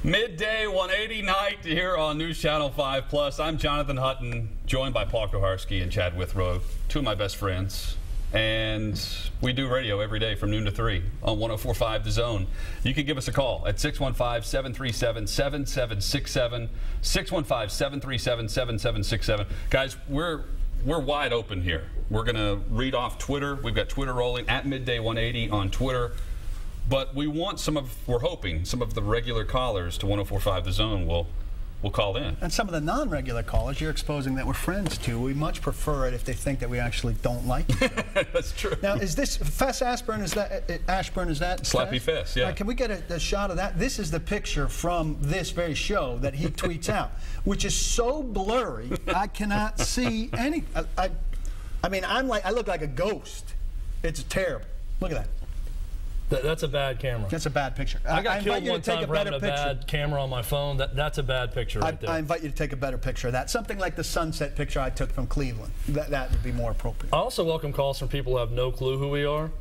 Midday 180 night here on News Channel 5 Plus. I'm Jonathan Hutton, joined by Paul Kuharsky and Chad Withrow, two of my best friends. And we do radio every day from noon to 3 on 104.5 The Zone. You can give us a call at 615-737-7767, 615-737-7767. Guys, we're wide open here. We're going to read off Twitter. We've got Twitter rolling at Midday 180 on Twitter. But we want we're hoping some of the regular callers to 104.5 The Zone will call in. And some of the non-regular callers you're exposing that we're friends to, we much prefer it if they think that we actually don't like each other. That's true. Now, is this Fess Ashburn? Is that Slappy Fess? Yeah. Can we get a shot of that? This is the picture from this very show that he tweets out, which is so blurry I cannot see any. I mean, I look like a ghost. It's terrible. Look at that. That's a bad camera. That's a bad picture. I got killed one time for having a bad camera on my phone. That's a bad picture right there. I invite you to take a better picture of that. Something like the sunset picture I took from Cleveland. That would be more appropriate. I also welcome calls from people who have no clue who we are.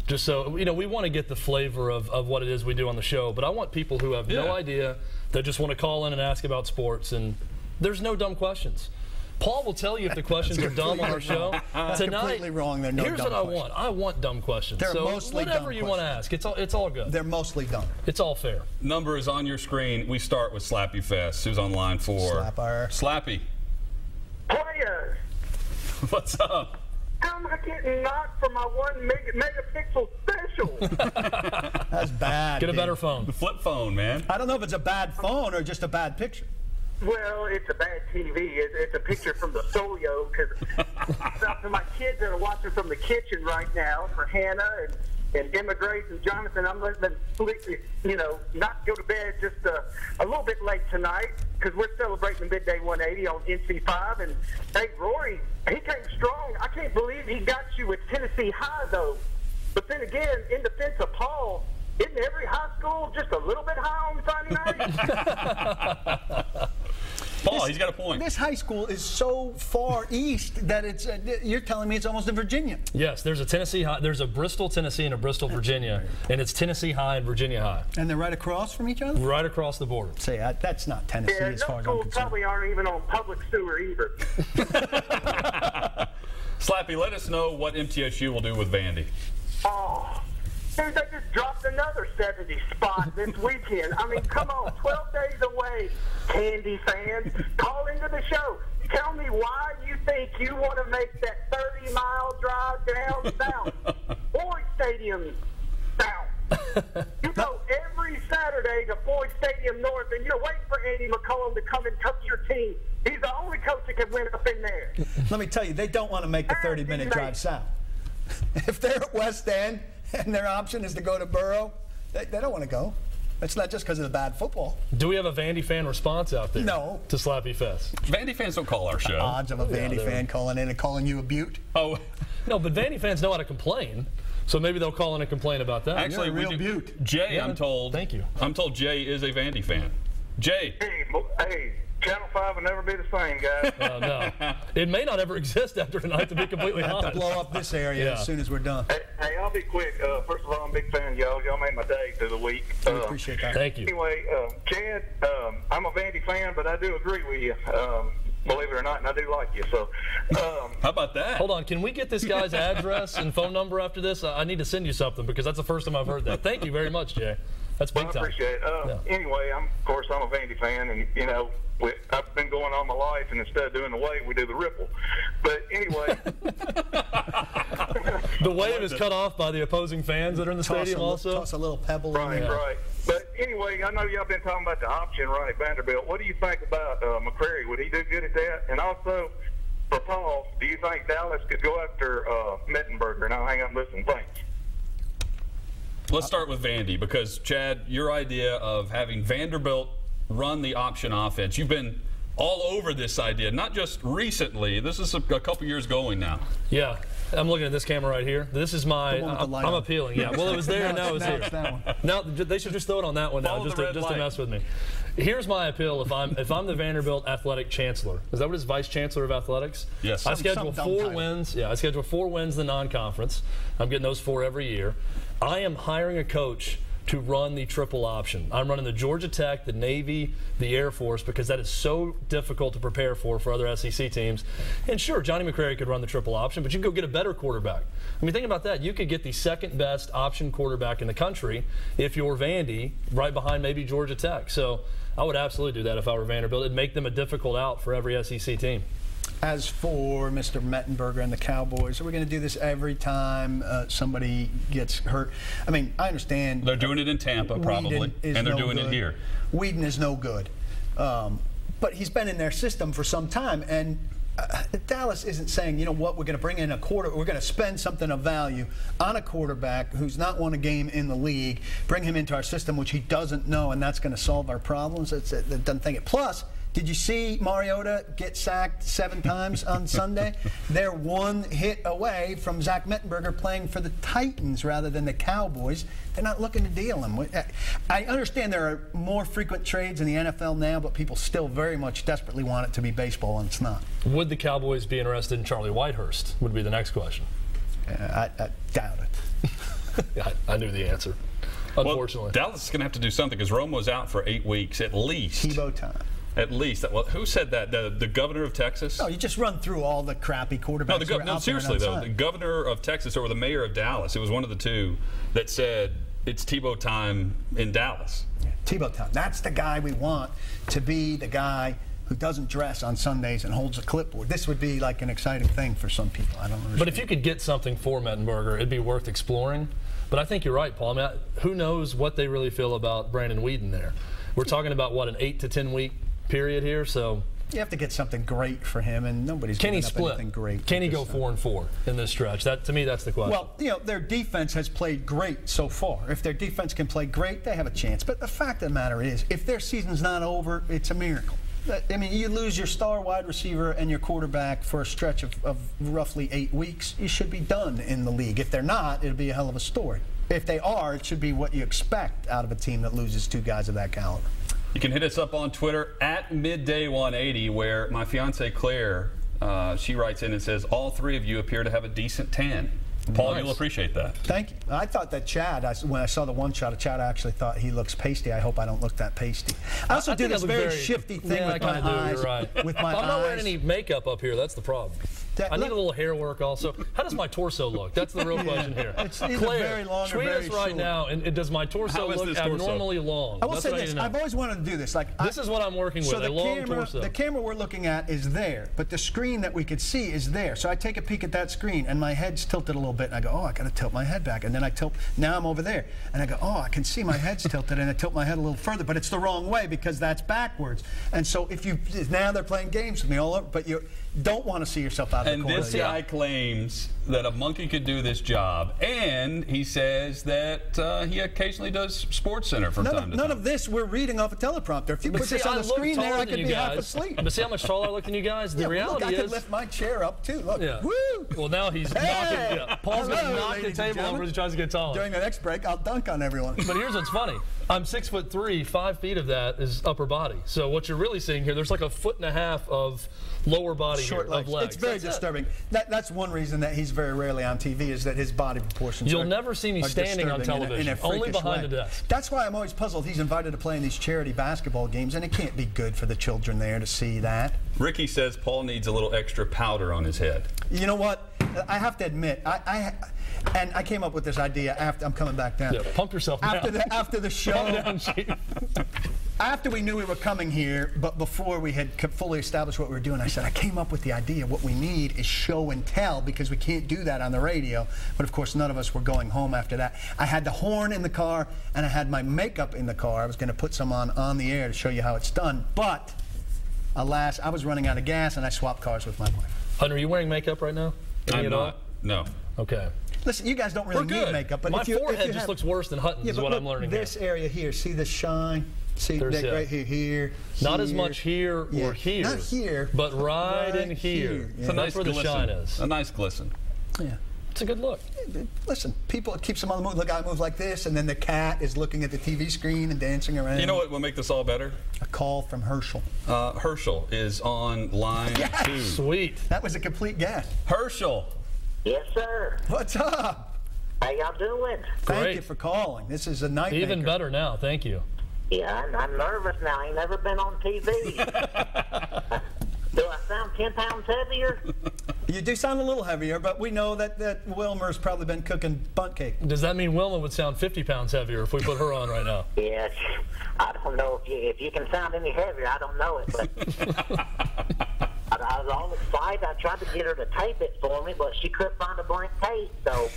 Just so, we want to get the flavor of what it is we do on the show. But I want people who have no idea, that just want to call in and ask about sports. And there's no dumb questions. Paul will tell you if the questions are dumb on our show. That's Tonight, completely wrong. They're no here's dumb what questions. I want dumb questions. They're so mostly whatever dumb you want to ask, it's all good. They're mostly dumb. It's all fair. Number is on your screen. We start with Slappy Fest, who's on line 4. Slapper. Slappy. Players. What's up? How am I getting knocked for my 1 megapixel special? That's bad. Get a better phone. The flip phone, man. I don't know if it's a bad phone or just a bad picture. Well, it's a bad TV. It's a picture from the Solio, because to my kids that are watching from the kitchen right now, for Hannah and Emma Grace and Jonathan, I'm letting them not go to bed just a little bit late tonight, because we're celebrating Midday 180 on NC5. And hey, Rory, he came strong. I can't believe he got you with Tennessee High, though. But then again, in defense of Paul, isn't every high school just a little bit high on Friday night? Paul, he's got a point. This high school is so far east that it's. You're telling me it's almost in Virginia. Yes, there's a Tennessee High. There's a Bristol, Tennessee, and a Bristol, Virginia, and it's Tennessee High and Virginia High. And they're right across from each other. Right across the border. Say that's not Tennessee as far as I'm schools concerned. probably aren't even on public sewer either. Slappy, let us know what MTSU will do with Vandy. Oh, dude, they just dropped another 70 spot this weekend. I mean, come on, 12 days away, Candy fans. Call into the show. Tell me why you think you want to make that 30-mile drive down south. Floyd Stadium south. You go every Saturday to Floyd Stadium north, and you're waiting for Andy McCollum to come and coach your team. He's the only coach that can win up in there. Let me tell you, they don't want to make the 30-minute drive south. If they're at West End and their option is to go to Borough, they don't want to go. It's not just because of the bad football. Do we have a Vandy fan response out there? No. To Slappy Fest? Vandy fans don't call our show. Odds of a Vandy fan calling in and calling you a beaut. Oh. No, but Vandy fans know how to complain, so maybe they'll call in and complain about that. Actually, You're a real beaut. Jay, Yeah, I'm told. thank you. I'm told Jay is a Vandy fan. Jay. Hey, Channel 5 will never be the same, guys. No. It may not ever exist after tonight, to be completely We'll have honest. to blow up this area as soon as we're done. Hey, I'll be quick. First of all, I'm a big fan of y'all. Y'all made my day through the week. We appreciate that. Thank you. Anyway, Chad, I'm a Vandy fan, but I do agree with you. Believe it or not, and I do like you. So, How about that? Hold on. Can we get this guy's address and phone number after this? I need to send you something, because that's the first time I've heard that. Thank you very much, Jay. That's big I time. appreciate it. Anyway, I'm a Vandy fan, and I've been going all my life, and instead of doing the wave, we do the ripple. But anyway, The wave is cut off by the opposing fans that are in the stadium also. Toss a little pebble in there. right. But anyway, I know y'all been talking about the option right at Vanderbilt. What do you think about McCrary? Would he do good at that? And also, for Paul, do you think Dallas could go after Mettenberger? And I'll hang up and listen. Thanks. Let's start with Vandy, because, Chad, your idea of having Vanderbilt run the option offense, you've been all over this idea, not just recently. This is a couple years going now. Yeah. I'm looking at this camera right here. This is my. I'm appealing. Yeah. Well, it was there, and now it's here. That one. Now they should just throw it on that one now, just to mess with me. Here's my appeal. If I'm the Vanderbilt athletic chancellor, is that what it is? Vice chancellor of athletics? Yes. I schedule some 4 title. wins. Yeah, I schedule 4 wins in the non-conference. I'm getting those 4 every year. I am hiring a coach to run the triple option. I'm running the Georgia Tech, the Navy, the Air Force, because that is so difficult to prepare for other SEC teams. And sure, Johnny McCrary could run the triple option, but you can go get a better quarterback. I mean, think about that. You could get the second best option quarterback in the country if you're Vandy, right behind maybe Georgia Tech. So I would absolutely do that if I were Vanderbilt. It'd make them a difficult out for every SEC team. As for Mr. Mettenberger and the Cowboys, are we going to do this every time somebody gets hurt? I mean, I understand. They're doing it in Tampa, probably, and they're doing it here. Whedon is no good. But he's been in their system for some time, and Dallas isn't saying, you know what, we're going to bring in a we're going to spend something of value on a quarterback who's not won a game in the league, bring him into our system, which he doesn't know, and that's going to solve our problems. It doesn't think it. Plus, did you see Mariota get sacked 7 times on Sunday? They're 1 hit away from Zach Mettenberger playing for the Titans rather than the Cowboys. They're not looking to deal him. I understand there are more frequent trades in the NFL now, but people still very much desperately want it to be baseball, and it's not. Would the Cowboys be interested in Charlie Whitehurst, would be the next question. I doubt it. I knew the answer, unfortunately. Well, Dallas is going to have to do something because Romo's out for 8 weeks at least. Tebow time. At least. Well, who said that? The governor of Texas? No, you just run through all the crappy quarterbacks. No, seriously, though. The governor of Texas or the mayor of Dallas, it was one of the two that said it's Tebow time in Dallas. Yeah, Tebow time. That's the guy we want to be the guy who doesn't dress on Sundays and holds a clipboard. This would be like an exciting thing for some people. I don't understand. But if you could get something for Mettenberger, it'd be worth exploring. But I think you're right, Paul. I mean, who knows what they really feel about Brandon Whedon there? We're talking about, what, an 8 to 10 week period here, so you have to get something great for him, and nobody's giving up anything great. Can he go 4-4 in this stretch? That, to me, that's the question. Well, you know, their defense has played great so far. If their defense can play great, they have a chance. But the fact of the matter is, if their season's not over, it's a miracle. I mean, you lose your star wide receiver and your quarterback for a stretch of roughly 8 weeks, you should be done in the league. If they're not, it'll be a hell of a story. If they are, it should be what you expect out of a team that loses 2 guys of that caliber. You can hit us up on Twitter at Midday180, where my fiancée Claire, she writes in and says, all 3 of you appear to have a decent tan. Paul, nice. You'll appreciate that. Thank you. I thought that Chad, when I saw the one shot of Chad, I actually thought he looks pasty. I hope I don't look that pasty. I also do this very shifty thing with my eyes. Right. With my I'm not wearing any makeup up here. That's the problem. I need a little hair work also. How does my torso look? That's the real question here. It's either Claire, very long or tweet very us right short. now, and does my torso look abnormally long? I will say this. I've always wanted to do this. This is what I'm working with, a long torso. The camera we're looking at is there, but the screen that we could see is there. So I take a peek at that screen, and my head's tilted a little bit, and I go, oh, I got to tilt my head back. And then I tilt. Now I'm over there. And I go, oh, I can see my head's tilted, and I tilt my head a little further, but it's the wrong way because that's backwards. And so now they're playing games with me all over, but you don't want to see yourself out of the corner. And this guy claims that a monkey could do this job, and he says that he occasionally does Sports Center from time to time. None of this we're reading off a teleprompter. If you put this on the screen there, I could be half asleep. But see how much taller I look than you guys? The reality look, is, I can lift my chair up too. Look, woo! Well, now he's knocking. Yeah, Paul's going to knock the table over as he tries to get taller. During the next break, I'll dunk on everyone. But here's what's funny. I'm 6'3", 5 feet of that is upper body. So what you're really seeing here, there's like a 1.5 feet of lower body short legs. Of legs. It's very disturbing. That's one reason that he's very rarely on TV is that his body proportions. You'll never see me standing on television, only behind a desk. That's why I'm always puzzled. He's invited to play in these charity basketball games, and it can't be good for the children there to see that. Ricky says Paul needs a little extra powder on his head. You know what? I have to admit, and I came up with this idea after I'm coming back down. Yeah, pump yourself down. After the show. Down, after we knew we were coming here, but before we had fully established what we were doing, I said, I came up with the idea. What we need is show and tell because we can't do that on the radio. But of course, none of us were going home after that. I had the horn in the car and I had my makeup in the car. I was going to put some on the air to show you how it's done. But alas, I was running out of gas and I swapped cars with my wife. Hunter, are you wearing makeup right now? I'm not. No. Okay. Listen, you guys don't really need makeup, but my forehead just looks worse than Hutton's. Is what I'm learning. This area here, see the shine? See that right here. Not as much here or here. Not here, but right in here. Yeah. That's where the shine is. A nice glisten. Yeah. It's a good look. Listen, it keeps them on the move. Look, I move like this, and then the cat is looking at the TV screen and dancing around. You know what will make this all better? A call from Herschel. Herschel is on line 2. Sweet. That was a complete guess. Herschel. Yes, sir. What's up? How y'all doing? Thank Great. you for calling. This is a night Even maker. better now. Thank you. Yeah, I'm nervous now. I ain't never been on TV. Do I sound 10 pounds heavier? You do sound a little heavier, but we know that Wilmer's probably been cooking bunt cake. Does that mean Wilma would sound 50 pounds heavier if we put her on right now? Yes. I don't know if you can sound any heavier. I don't know it, but I was all excited. I tried to get her to tape it for me, but she couldn't find a blank tape, so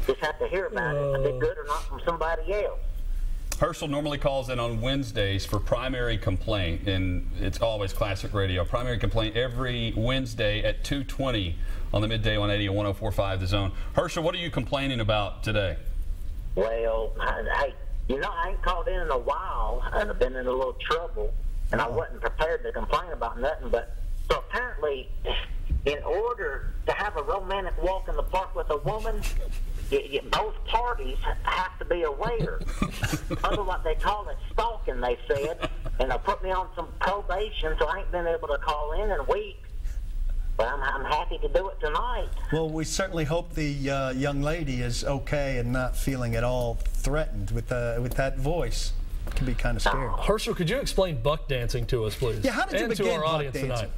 just have to hear about it. If it's good or not from somebody else. Herschel normally calls in on Wednesdays for primary complaint, and it's always classic radio. Primary complaint every Wednesday at 2:20 on the Midday 180 and 104.5 The Zone. Herschel, what are you complaining about today? Well, hey, I ain't called in a while, and I've been in a little trouble, and I wasn't prepared to complain about nothing. But so apparently, in order to have a romantic walk in the park with a woman, both parties have to be aware. Otherwise, they call it stalking, they said, and they put me on some probation, so I ain't been able to call in a week. But I'm happy to do it tonight. Well, we certainly hope the young lady is okay and not feeling at all threatened with that voice. It can be kind of scary. Herschel, could you explain buck dancing to us, please? Yeah, how did you and begin to our buck audience dancing? tonight?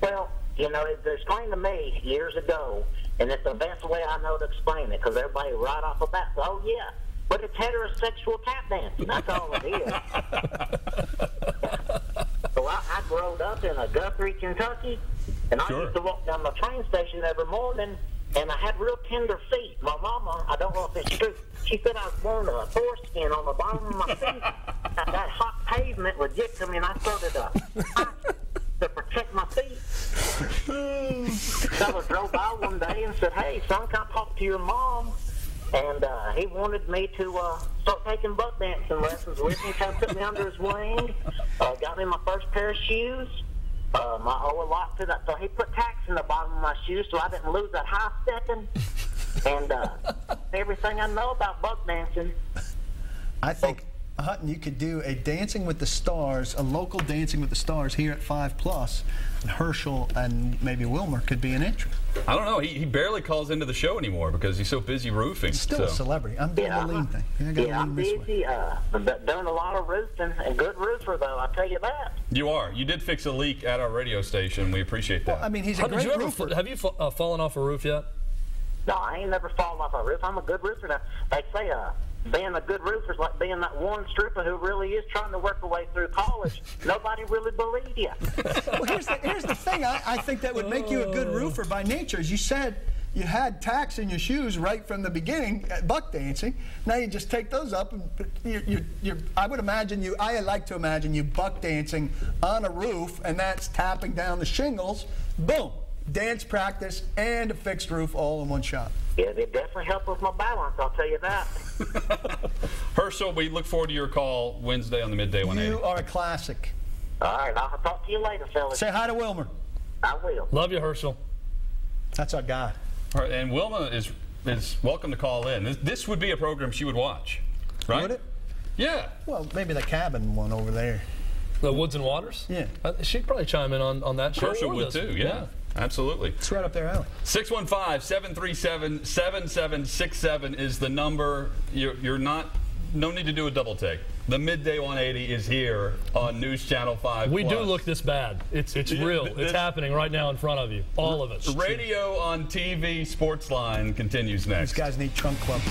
Well, it was explained to me years ago, and it's the best way I know to explain it, because everybody right off the bat says, oh, yeah, but it's heterosexual tap dancing. That's all it is. So I grew up in Guthrie, Kentucky, and I used to walk down the train station every morning, and I had real tender feet. My mama, I don't know if it's true, she said I was born a foreskin on the bottom of my feet. That hot pavement would get to me, and I started to protect my feet. Fella drove by one day and said, hey, son, can I talk to your mom? And he wanted me to start taking buck dancing lessons with me. Kind of put me under his wing, got me my first pair of shoes. My old lock to that, so he put tacks in the bottom of my shoes so I didn't lose that high stepping. And everything I know about buck dancing. I think, Hutton, you could do a Dancing with the Stars, a local Dancing with the Stars here at 5+. And Herschel and maybe Wilmer could be an interest. I don't know. He barely calls into the show anymore because he's so busy roofing. Still a celebrity. I'm doing the lean thing. I'm busy. Doing a lot of roofing. A good roofer, though, I'll tell you that. You are. You did fix a leak at our radio station. We appreciate that. Well, I mean, he's a great roofer. Have you fallen off a roof yet? No, I ain't never fallen off a roof. I'm a good roofer. Now, they say being a good roofer is like being that one stripper who really is trying to work her way through college. Nobody really believed you. Well, here's the thing. I think that would make you a good roofer by nature. As you said, you had tacks in your shoes right from the beginning at buck dancing. Now you just take those up, and I would imagine you. I like to imagine you buck dancing on a roof, and that's tapping down the shingles. Boom. Dance practice and a fixed roof all in one shot. Yeah, it definitely helped with my balance, I'll tell you that. Herschel, we look forward to your call Wednesday on the Midday 180. You are a classic. All right, I'll talk to you later, fellas. Say hi to Wilmer. I will. Love you, Herschel. That's our guy. All right, and Wilma is welcome to call in. This would be a program she would watch, right? Would it? Yeah. Well, maybe the cabin one over there. The Woods and Waters? Yeah. She'd probably chime in on that show. Herschel would too, yeah. Absolutely. It's right up their alley. 615-737-7767 is the number. You're not. No need to do a double take. The Midday 180 is here on News Channel 5. We do look this bad. It's real. It's happening right now in front of you. All of it. Radio on TV, SportsLine continues next. These guys need trunk club.